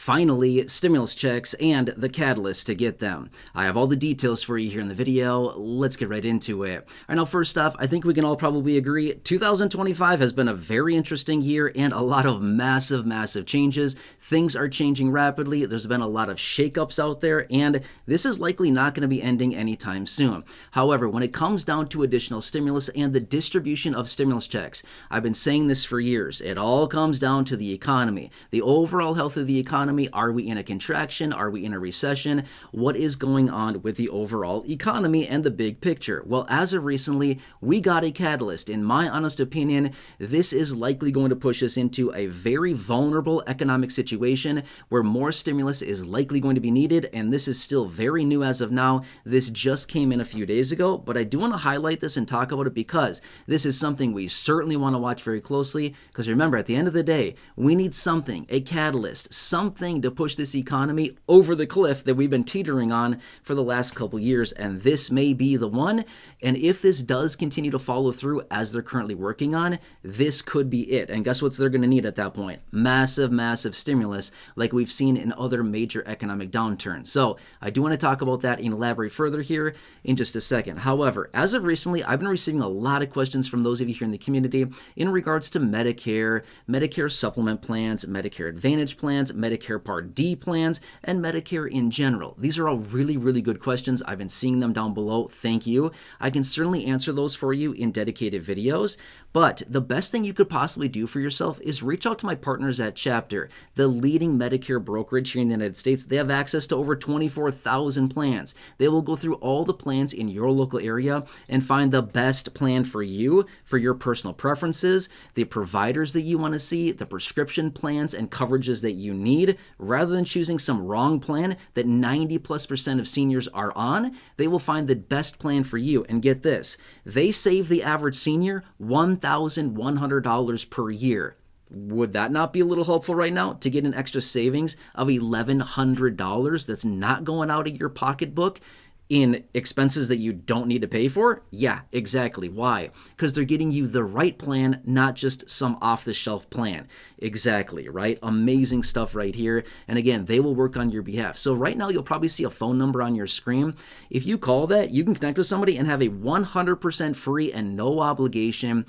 Finally, stimulus checks and the catalyst to get them. I have all the details for you here in the video. Let's get right into it. All right, now first off, I think we can all probably agree 2025 has been a very interesting year and a lot of massive changes. Things are changing rapidly. There's been a lot of shakeups out there, and this is likely not going to be ending anytime soon. However, when it comes down to additional stimulus and the distribution of stimulus checks, I've been saying this for years. It all comes down to the economy, the overall health of the economy. Are we in a contraction? Are we in a recession? What is going on with the overall economy and the big picture? Well, as of recently, we got a catalyst. In my honest opinion, this is likely going to push us into a very vulnerable economic situation where more stimulus is likely going to be needed, and this is still very new as of now. This just came in a few days ago, but I do want to highlight this and talk about it because this is something we certainly want to watch very closely, because remember, at the end of the day, we need something, a catalyst, something to push this economy over the cliff that we've been teetering on for the last couple years, and this may be the one. And if this does continue to follow through as they're currently working on, this could be it. And guess what they're going to need at that point? Massive stimulus like we've seen in other major economic downturns. So I do want to talk about that and elaborate further here in just a second. However, as of recently, I've been receiving a lot of questions from those of you here in the community in regards to Medicare, Medicare Supplement Plans, Medicare Advantage Plans, Medicare Part D Plans, and Medicare in general. These are all really good questions. I've been seeing them down below. Thank you. I can certainly answer those for you in dedicated videos, but the best thing you could possibly do for yourself is reach out to my partners at Chapter, the leading Medicare brokerage here in the United States. They have access to over 24,000 plans. They will go through all the plans in your local area and find the best plan for you, for your personal preferences, the providers that you want to see, the prescription plans and coverages that you need. Rather than choosing some wrong plan that 90+% of seniors are on, they will find the best plan for you. And get this, they save the average senior $1,100 per year. Would that not be a little helpful right now to get an extra savings of $1,100 that's not going out of your pocketbook in expenses that you don't need to pay for? Yeah, exactly. Why? Because they're getting you the right plan, not just some off-the-shelf plan. Exactly, right? Amazing stuff right here. And again, they will work on your behalf. So right now, you'll probably see a phone number on your screen. If you call that, you can connect with somebody and have a 100% free and no obligation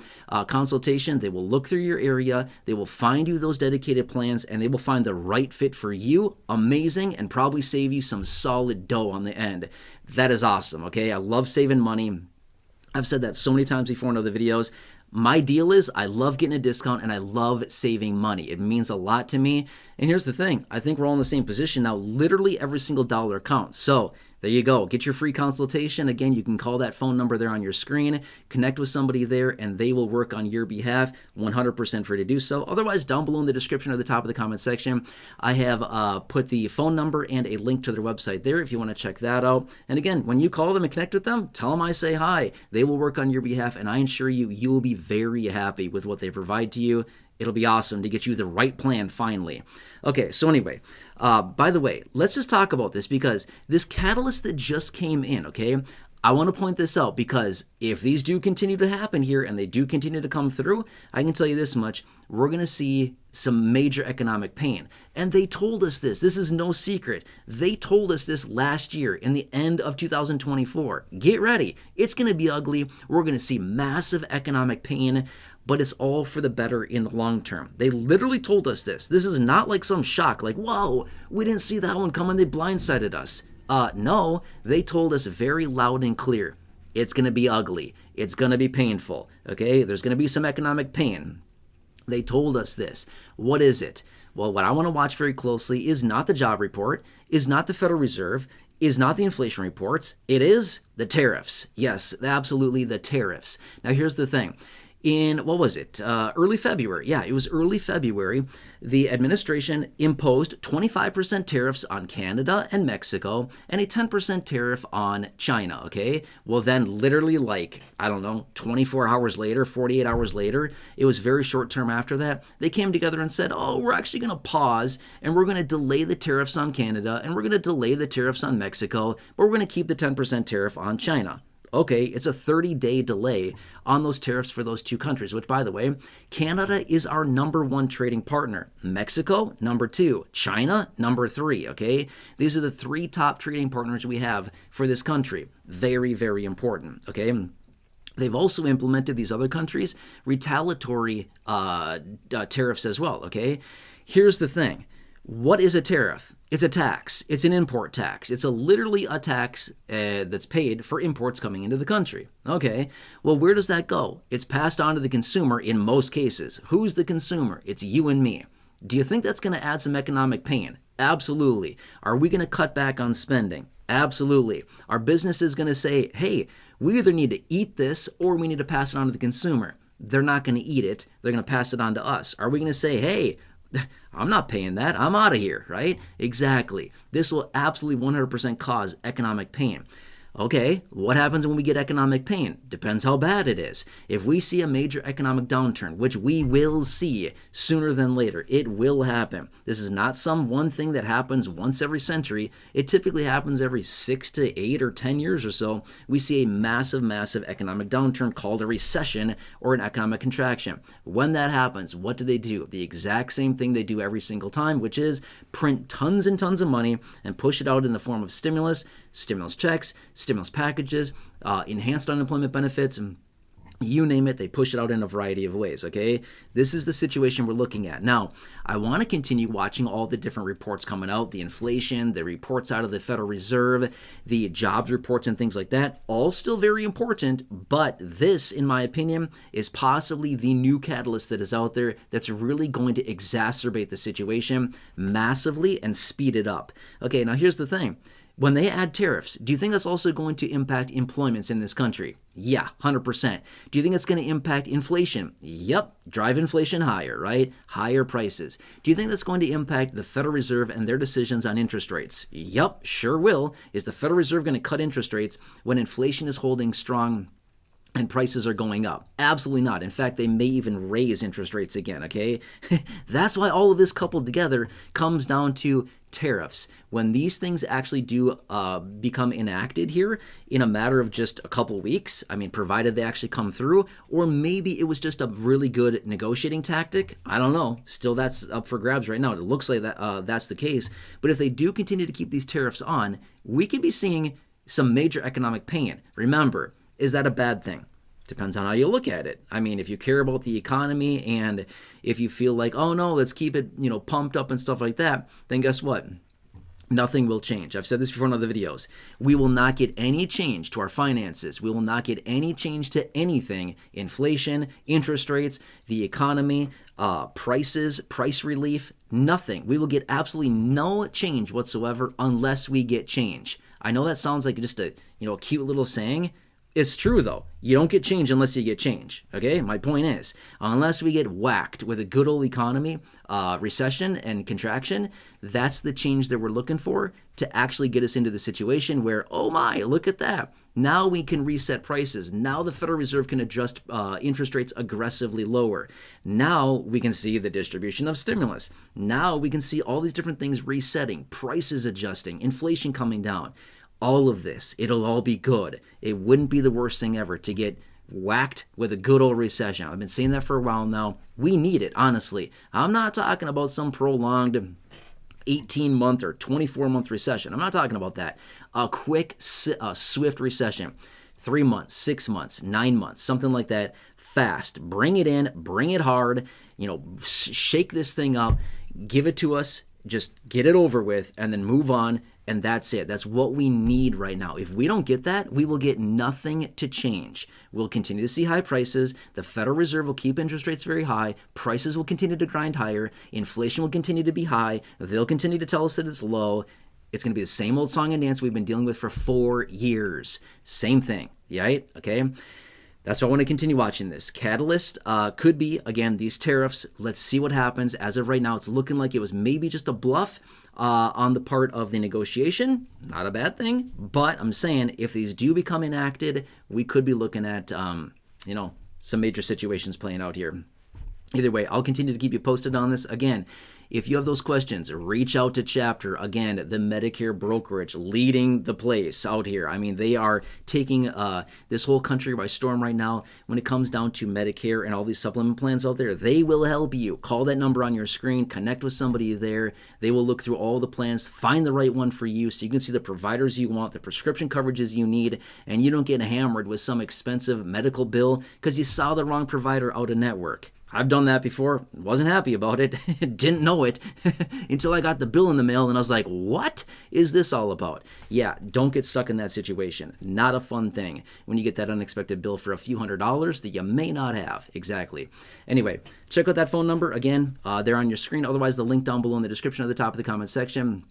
consultation. They will look through your area. They will find you those dedicated plans, and they will find the right fit for you. Amazing, and probably save you some solid dough on the end. That is awesome, okay? I love saving money. I've said that so many times before in other videos. My deal is I love getting a discount and I love saving money. It means a lot to me. And here's the thing. I think we're all in the same position now. Literally every single dollar counts. So there you go. Get your free consultation. Again, you can call that phone number there on your screen, connect with somebody there, and they will work on your behalf. 100% free to do so. Otherwise, down below in the description or the top of the comment section, I have put the phone number and a link to their website there if you want to check that out. And again, when you call them and connect with them, tell them I say hi. They will work on your behalf, and I assure you, you will be very happy with what they provide to you. It'll be awesome to get you the right plan finally. Okay, so anyway, by the way, let's just talk about this because this catalyst that just came in, okay? I want to point this out because if these do continue to happen here and they do continue to come through, I can tell you this much, we're going to see some major economic pain. And they told us this. This is no secret. They told us this last year in the end of 2024. Get ready. It's going to be ugly. We're going to see massive economic pain, but it's all for the better in the long term. They literally told us this. This is not like some shock, like, whoa, we didn't see that one coming, they blindsided us. No, they told us very loud and clear. It's going to be ugly. It's going to be painful, okay? There's going to be some economic pain. They told us this. What is it? Well, what I want to watch very closely is not the job report, is not the Federal Reserve, is not the inflation reports. It is the tariffs. Yes, absolutely the tariffs. Now, here's the thing. In, what was it, early February? Yeah, it was early February. The administration imposed 25% tariffs on Canada and Mexico and a 10% tariff on China, okay? Well, then literally like, I don't know, 24 hours later, 48 hours later, it was very short term after that, they came together and said, oh, we're actually going to pause and we're going to delay the tariffs on Canada and we're going to delay the tariffs on Mexico, but we're going to keep the 10% tariff on China. Okay, it's a 30-day delay on those tariffs for those two countries, which, by the way, Canada is our number one trading partner. Mexico, number two. China, number three, okay? These are the three top trading partners we have for this country. Very, very important, okay? They've also implemented, these other countries, retaliatory tariffs as well, okay? Here's the thing. What is a tariff? It's a tax. It's an import tax. It's literally a tax that's paid for imports coming into the country. Okay, well, where does that go? It's passed on to the consumer in most cases. Who's the consumer? It's you and me. Do you think that's going to add some economic pain? Absolutely. Are we going to cut back on spending? Absolutely. Our business is going to say, hey, we either need to eat this or we need to pass it on to the consumer. They're not going to eat it. They're going to pass it on to us. Are we going to say, hey, I'm not paying that. I'm out of here, right? Exactly. This will absolutely 100% cause economic pain. Okay, what happens when we get economic pain? Depends how bad it is. If we see a major economic downturn, which we will see sooner than later, it will happen. This is not some one thing that happens once every century. It typically happens every 6 to 8 or 10 years or so. We see a massive, massive economic downturn called a recession or an economic contraction. When that happens, what do? The exact same thing they do every single time, which is print tons and tons of money and push it out in the form of stimulus checks, stimulus packages, enhanced unemployment benefits, and you name it, they push it out in a variety of ways, okay? This is the situation we're looking at. Now, I want to continue watching all the different reports coming out, the inflation, the reports out of the Federal Reserve, the jobs reports and things like that, all still very important, but this, in my opinion, is possibly the new catalyst that is out there that's really going to exacerbate the situation massively and speed it up. Okay, now here's the thing. When they add tariffs, do you think that's also going to impact employments in this country? Yeah, 100%. Do you think it's going to impact inflation? Yep, drive inflation higher, right? Higher prices. Do you think that's going to impact the Federal Reserve and their decisions on interest rates? Yep, sure will. Is the Federal Reserve going to cut interest rates when inflation is holding strong and prices are going up? Absolutely not. In fact, they may even raise interest rates again, okay? That's why all of this coupled together comes down to tariffs. When these things actually do become enacted here in a matter of just a couple weeks, I mean, provided they actually come through, or maybe it was just a really good negotiating tactic, I don't know. Still, that's up for grabs right now. It looks like that's the case. But if they do continue to keep these tariffs on, we could be seeing some major economic pain. Remember, is that a bad thing? Depends on how you look at it. I mean, if you care about the economy and if you feel like, oh no, let's keep it, pumped up and stuff like that, then guess what? Nothing will change. I've said this before in other videos. We will not get any change to our finances. We will not get any change to anything. Inflation, interest rates, the economy, prices, price relief, nothing. We will get absolutely no change whatsoever unless we get change. I know that sounds like just a cute little saying. It's true, though. You don't get change unless you get change, okay? My point is, unless we get whacked with a good old economy, recession and contraction, that's the change that we're looking for to actually get us into the situation where, oh my, look at that. Now we can reset prices. Now the Federal Reserve can adjust interest rates aggressively lower. Now we can see the distribution of stimulus. Now we can see all these different things resetting, prices adjusting, inflation coming down. All of this, it'll all be good. It wouldn't be the worst thing ever to get whacked with a good old recession. I've been saying that for a while now. We need it, honestly. I'm not talking about some prolonged 18-month or 24-month recession. I'm not talking about that. A quick, swift recession. 3 months, 6 months, 9 months, something like that. Fast. Bring it in. Bring it hard. Shake this thing up. Give it to us. Just get it over with and then move on. And that's it. That's what we need right now. If we don't get that, we will get nothing to change. We'll continue to see high prices. The Federal Reserve will keep interest rates very high. Prices will continue to grind higher. Inflation will continue to be high. They'll continue to tell us that it's low. It's going to be the same old song and dance we've been dealing with for 4 years. Same thing, right? Okay? That's why I want to continue watching this. Catalyst could be, again, these tariffs. Let's see what happens. As of right now, it's looking like it was maybe just a bluff on the part of the negotiation. Not a bad thing. But I'm saying if these do become enacted, we could be looking at, some major situations playing out here. Either way, I'll continue to keep you posted on this. Again, If you have those questions, reach out to Chapter. Again, the Medicare brokerage leading the place out here. I mean, they are taking this whole country by storm right now when it comes down to Medicare and all these supplement plans out there. They will help you. Call that number on your screen, connect with somebody there. They will look through all the plans, find the right one for you so you can see the providers you want, the prescription coverages you need, and you don't get hammered with some expensive medical bill because you saw the wrong provider out of network. I've done that before, wasn't happy about it, didn't know it until I got the bill in the mail and I was like, what is this all about? Yeah, don't get stuck in that situation. Not a fun thing when you get that unexpected bill for a few $100s that you may not have. Exactly. Anyway, check out that phone number. Again, they're on your screen. Otherwise, the link down below in the description at the top of the comment section.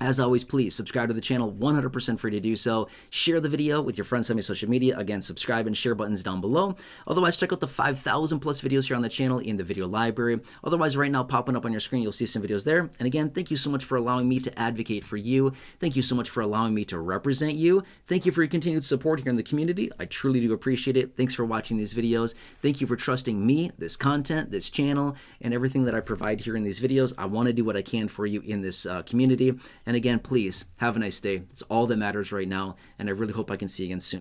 As always, please subscribe to the channel, 100% free to do so. Share the video with your friends on your social media. Again, subscribe and share buttons down below. Otherwise, check out the 5,000 plus videos here on the channel in the video library. Otherwise, right now, popping up on your screen, you'll see some videos there. And again, thank you so much for allowing me to advocate for you. Thank you so much for allowing me to represent you. Thank you for your continued support here in the community. I truly do appreciate it. Thanks for watching these videos. Thank you for trusting me, this content, this channel, and everything that I provide here in these videos. I want to do what I can for you in this community. And again, please have a nice day. It's all that matters right now, and I really hope I can see you again soon.